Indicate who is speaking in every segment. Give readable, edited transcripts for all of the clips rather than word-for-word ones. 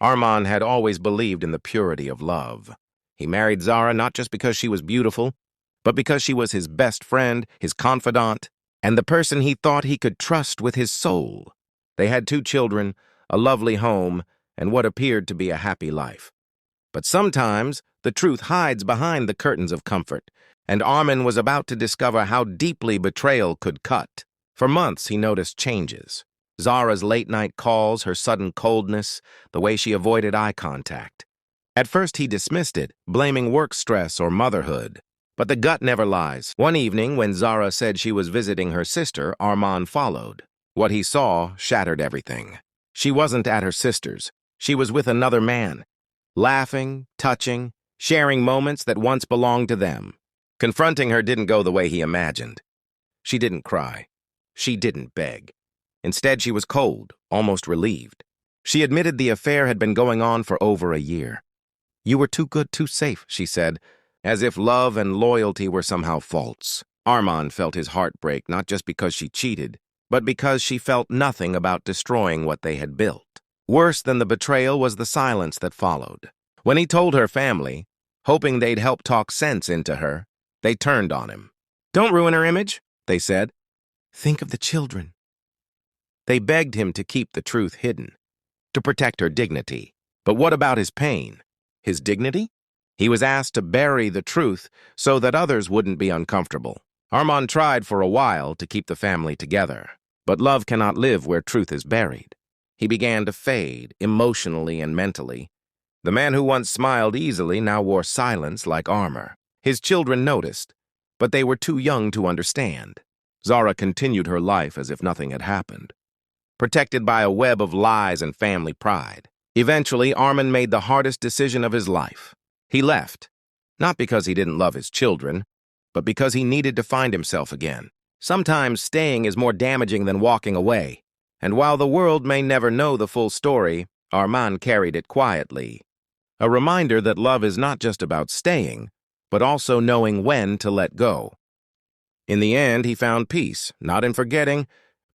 Speaker 1: Armand had always believed in the purity of love. He married Zara not just because she was beautiful, but because she was his best friend, his confidant, and the person he thought he could trust with his soul. They had 2 children, a lovely home, and what appeared to be a happy life. But sometimes the truth hides behind the curtains of comfort, and Armand was about to discover how deeply betrayal could cut. For months he noticed changes. Zara's late-night calls, her sudden coldness, the way she avoided eye contact. At first he dismissed it, blaming work stress or motherhood. But the gut never lies. One evening, when Zara said she was visiting her sister, Armand followed. What he saw shattered everything. She wasn't at her sister's. She was with another man, laughing, touching, sharing moments that once belonged to them. Confronting her didn't go the way he imagined. She didn't cry. She didn't beg. Instead, she was cold, almost relieved. She admitted the affair had been going on for over a year. "You were too good, too safe," she said, as if love and loyalty were somehow false. Armand felt his heart break, not just because she cheated, but because she felt nothing about destroying what they had built. Worse than the betrayal was the silence that followed. When he told her family, hoping they'd help talk sense into her, they turned on him. "Don't ruin her image," they said. "Think of the children." They begged him to keep the truth hidden, to protect her dignity. But what about his pain? His dignity? He was asked to bury the truth so that others wouldn't be uncomfortable. Armand tried for a while to keep the family together, but love cannot live where truth is buried. He began to fade, emotionally and mentally. The man who once smiled easily now wore silence like armor. His children noticed, but they were too young to understand. Zara continued her life as if nothing had happened, protected by a web of lies and family pride. Eventually, Armand made the hardest decision of his life. He left, not because he didn't love his children, but because he needed to find himself again. Sometimes staying is more damaging than walking away, and while the world may never know the full story, Armand carried it quietly. A reminder that love is not just about staying, but also knowing when to let go. In the end, he found peace, not in forgetting,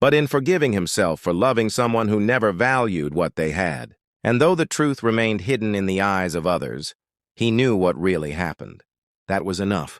Speaker 1: but in forgiving himself for loving someone who never valued what they had. And though the truth remained hidden in the eyes of others, he knew what really happened. That was enough.